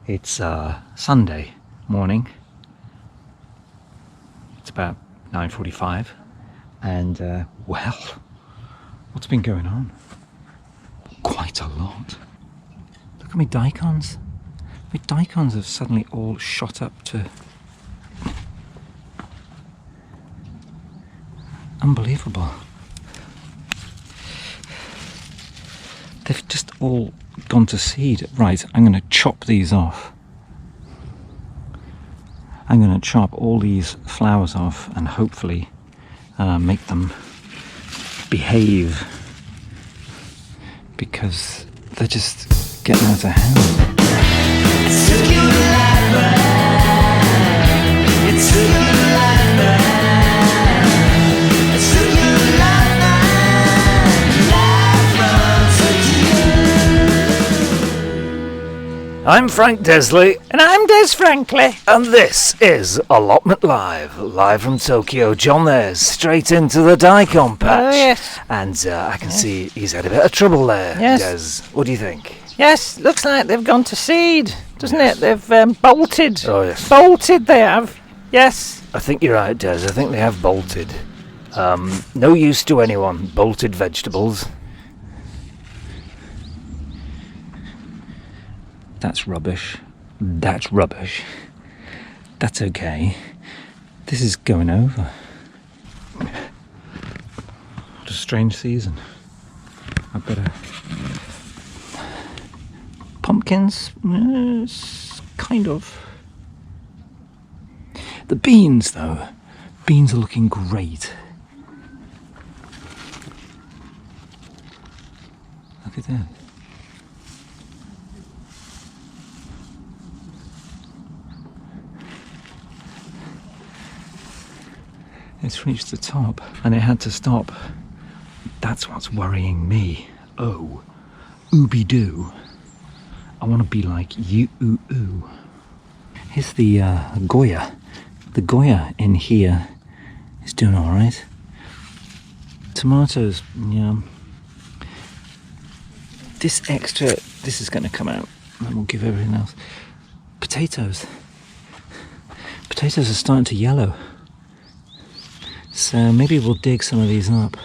It's Sunday morning. It's about 9:45, and well, what's been going on? Quite a lot. Look at me daikons. My daikons have suddenly all shot up to unbelievable. They've just all gone to seed. Right, I'm going to chop these off. I'm going to chop all these flowers off and hopefully make them behave, because they're just getting out of hand. I'm Frank Desley. And I'm Des Frankley. And this is Allotment live from Tokyo. John there's straight into the daikon patch. Oh, yes. And I can see he's had a bit of trouble there, Yes. Des. What do you think? Yes, looks like they've gone to seed, doesn't it? They've bolted. Oh, yes. Bolted they have. Yes. I think you're right, Des. I think they have bolted. No use to anyone, bolted vegetables. That's rubbish. That's rubbish. That's okay. This is going over. What a strange season. I better... Pumpkins? Kind of. The beans, though. Beans are looking great. Look at that. It's reached the top and it had to stop. That's what's worrying me. Oh, ooby-doo. I want to be like you. Here's the Goya. The Goya in here is doing all right. Tomatoes, yeah. This is going to come out and we'll give everything else. Potatoes are starting to yellow. So maybe we'll dig some of these up.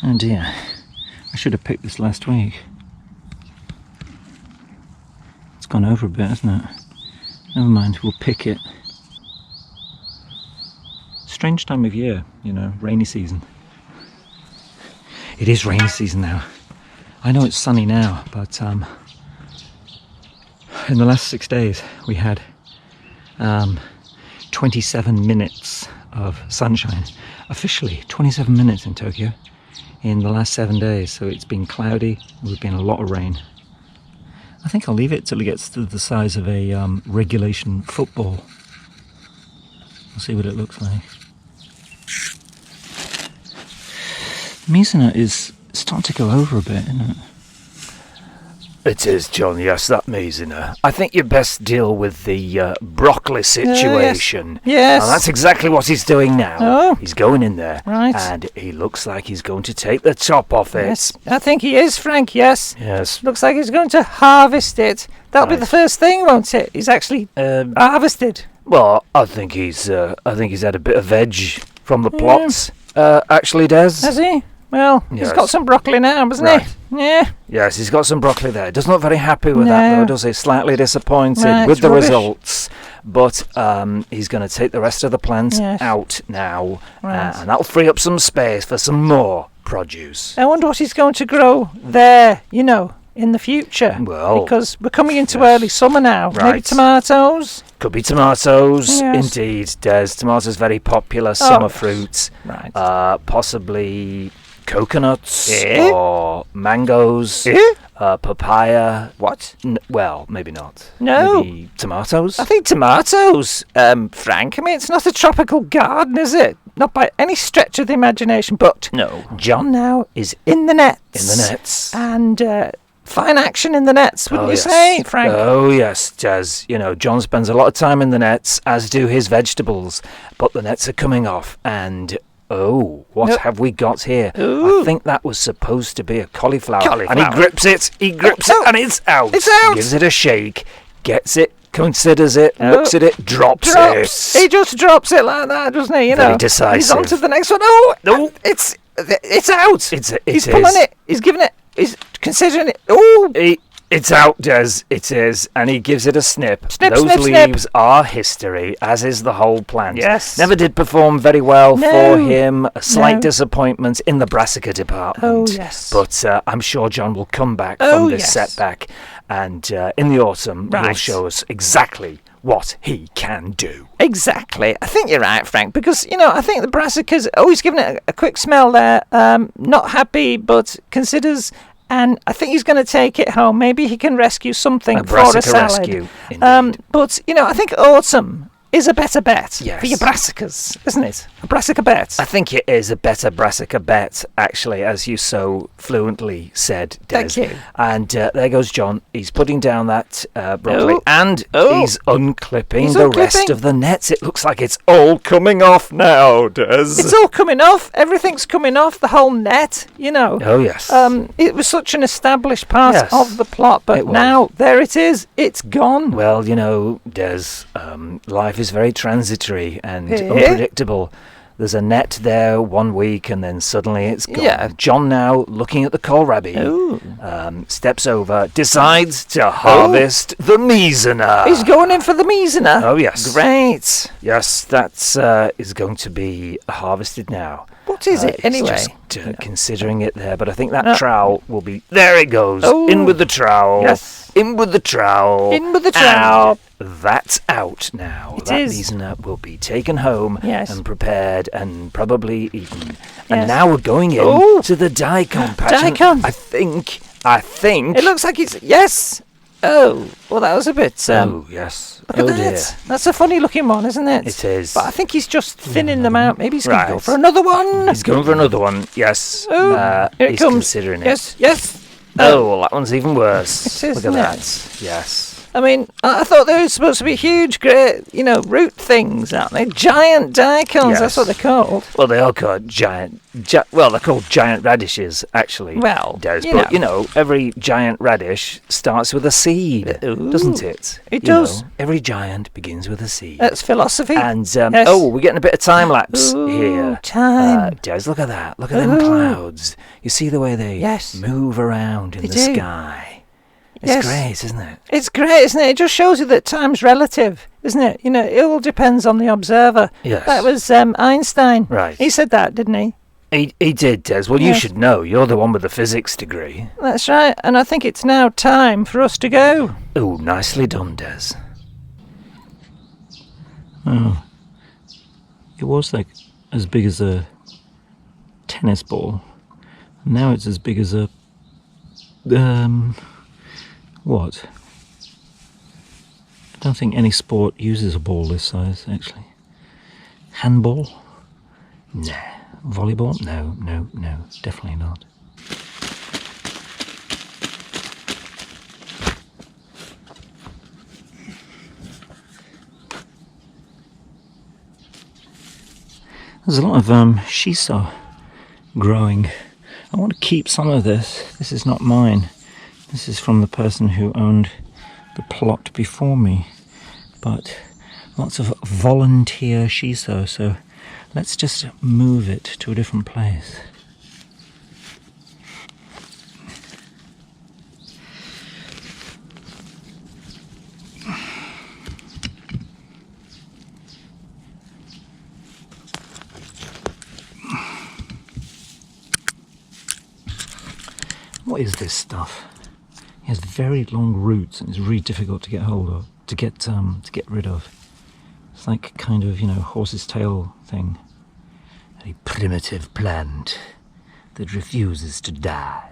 Oh dear, I should have picked this last week. It's gone over a bit, hasn't it? Never mind, we'll pick it. Strange time of year, you know, rainy season. It is rainy season now. I know it's sunny now, but in the last 6 days we had 27 minutes of sunshine. Officially 27 minutes in Tokyo in the last 7 days, so it's been cloudy. There's been a lot of rain. I think I'll leave it till it gets to the size of a regulation football. We'll see what it looks like. Mizuna is starting to go over a bit, isn't it? It is, John, yes, that Mizuna. I think you best deal with the broccoli situation. Yes. And that's exactly what he's doing now. Oh. He's going in there. Right. And he looks like he's going to take the top off it. Yes, I think he is, Frank, yes. Yes. Looks like he's going to harvest it. That'll be Right. the first thing, won't it? He's actually harvested. Well, I think he's had a bit of veg from the plots. Actually, Des. Has he? Well, Yes. he's got some broccoli now, hasn't Right. he? Yeah. Yes, he's got some broccoli there. Doesn't look very happy with that, No. though, does he? Slightly disappointed Right, with it's the rubbish. results. But he's going to take the rest of the plants Yes. out now, Right. and that'll free up some space for some more produce. I wonder what he's going to grow there, you know, in the future. Well, because we're coming into yes. early summer now. Maybe Right. tomatoes. Could be tomatoes, Yes. indeed, Des. Tomatoes very popular summer fruits. Right. Possibly coconuts Eh? or mangoes, papaya. What? Well, maybe not. No. Maybe tomatoes. I think tomatoes, Frank. I mean, it's not a tropical garden, is it? Not by any stretch of the imagination. But No. John now is in the nets. In the nets. And fine action in the nets, wouldn't Oh, you yes. say, Frank? Oh, yes, Jazz. You know, John spends a lot of time in the nets, as do his vegetables. But the nets are coming off, and Oh, what Nope. have we got here? Ooh. I think that was supposed to be a cauliflower. Cauliflower. And he grips it, and it's out. It's out. Gives it a shake, gets it, considers it, Oh. looks at it, drops Drops. it. He just drops it like that, doesn't he? You Very know. decisive. He's on to the next one. Oh, No. it's out. He's pulling is. it. He's giving it. He's considering it. Oh, It's out, Des. It is. And he gives it a snip. Snip, Those snip, snip. leaves are history, as is the whole plant. Yes. Never did perform very well No. for him. A slight No. disappointment in the brassica department. Oh, yes. But I'm sure John will come back Oh, from this yes. setback. And in the autumn, he'll Right. show us exactly what he can do. exactly. I think you're right, Frank, because, you know, I think the brassicas, he's giving it a quick smell there. Not happy, but considers, and I think he's going to take it home. Maybe he can rescue something A for a brassica salad. rescue, indeed. But, you know, I think autumn is a better bet Yes. for your brassicas, isn't it? A brassica bet. I think it is a better brassica bet, actually, as you so fluently said, Des. Thank you. And there goes John. He's putting down that broccoli, Oh. and Oh. he's unclipping He's the rest unclipping. of the nets. It looks like it's all coming off now, Des. It's all coming off. Everything's coming off. The whole net, you know. Oh, yes. It was such an established part Yes, of the plot, but it was. now there it is. It's gone. Well, you know, Des, life is very transitory and Eh? unpredictable. There's a net there one week and then suddenly it's gone. Yeah. John now, looking at the kohlrabi, Ooh. steps over, decides to harvest the Mizana. He's going in for the Mizana. Oh, yes. Great. Yes, that's is going to be harvested now. What is it He's anyway? just considering it there, but I think that No. trowel will be... There it goes. Oh. In with the trowel. Yes. In with the trowel. In with the trowel. And that's out now. It that is. Mizana will be taken home Yes. and prepared and probably eaten. Yes. And now we're going in Oh. to the daikon patch. and Daikon. I think... It looks like it's... Yes. Oh, well, that was a bit... oh, yes. Look Oh, at dear. that. That's a funny looking one, isn't it? It is. But I think he's just thinning them out. Maybe he's going to go Right. for another one. He's going for another one. Yes. Oh, here it he's comes. considering it. Yes, yes. Oh, well, that one's even worse. It is, Look at isn't that. it? Yes. I mean, I thought they were supposed to be huge, great, you know, root things, aren't they? Giant daikons, Yes. that's what they're called. Well, they are called giant. Well, they're called giant radishes, actually. Well, Des, you but know. you know, every giant radish starts with a seed, Ooh. doesn't it? It You does. know, every giant begins with a seed. That's philosophy. And Yes. oh, we're getting a bit of time lapse Ooh, here. time. Des, look at that. Look at them Ooh. clouds. You see the way they Yes. move around in They the do. sky. It's Yes. great, isn't it? It's great, isn't it? It just shows you that time's relative, isn't it? You know, it all depends on the observer. Yes. That was Einstein. Right. He said that, didn't he? He did, Des. Well, you Yes. should know. You're the one with the physics degree. That's right. And I think it's now time for us to go. Oh, nicely done, Des. Oh. It was like as big as a tennis ball. Now it's as big as a what? I don't think any sport uses a ball this size, actually. Handball? Nah. Volleyball? No, definitely not. There's a lot of shiso growing. I want to keep some of this. This is not mine. This is from the person who owned the plot before me. But lots of volunteer shiso, so let's just move it to a different place. What is this stuff? It has very long roots and it's really difficult to get hold of, to get rid of. It's like kind of, you know, horse's tail thing. A primitive plant that refuses to die.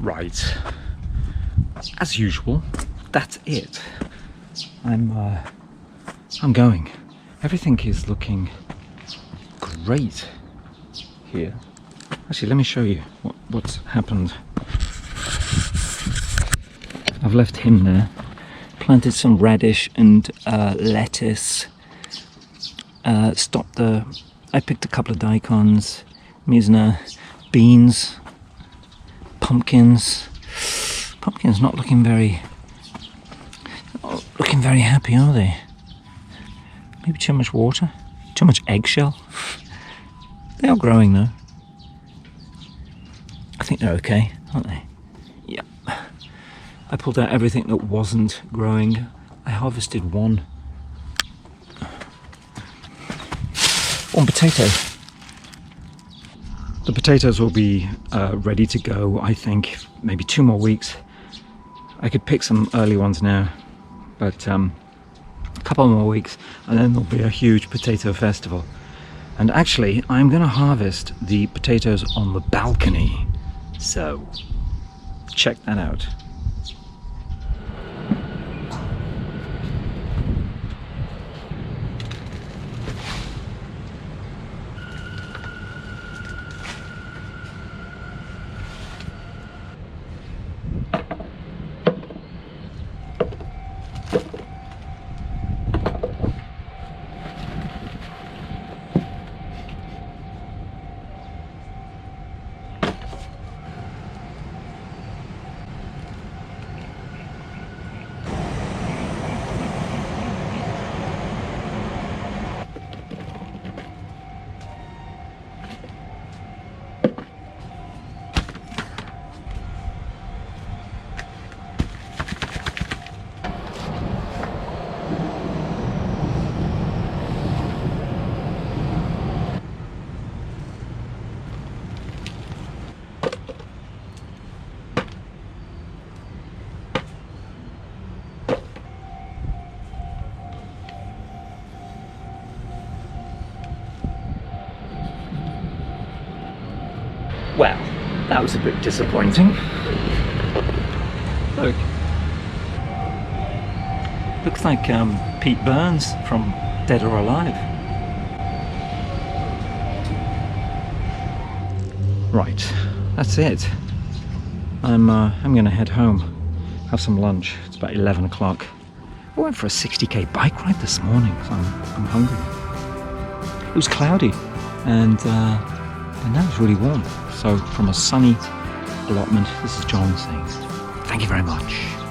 Right. As usual, that's it. I'm going. Everything is looking great here. Actually, let me show you what's happened. I've left him there. Planted some radish and lettuce. I picked a couple of daikons, mizna, beans, pumpkins. Pumpkins not looking very happy, are they? Maybe too much water, too much eggshell. They are growing though. I think they're okay, aren't they? Yep. I pulled out everything that wasn't growing. I harvested one potato. The potatoes will be ready to go, I think, maybe 2 more weeks. I could pick some early ones now, but a couple more weeks and then there'll be a huge potato festival. And actually, I'm going to harvest the potatoes on the balcony, so check that out. Well, that was a bit disappointing. Look. Looks like Pete Burns from Dead or Alive. Right, that's it. I'm gonna head home, have some lunch. It's about 11 o'clock. I went for a 60k bike ride this morning, so I'm hungry. It was cloudy, and now it's really warm. So from a sunny allotment, this is John saying, thank you very much.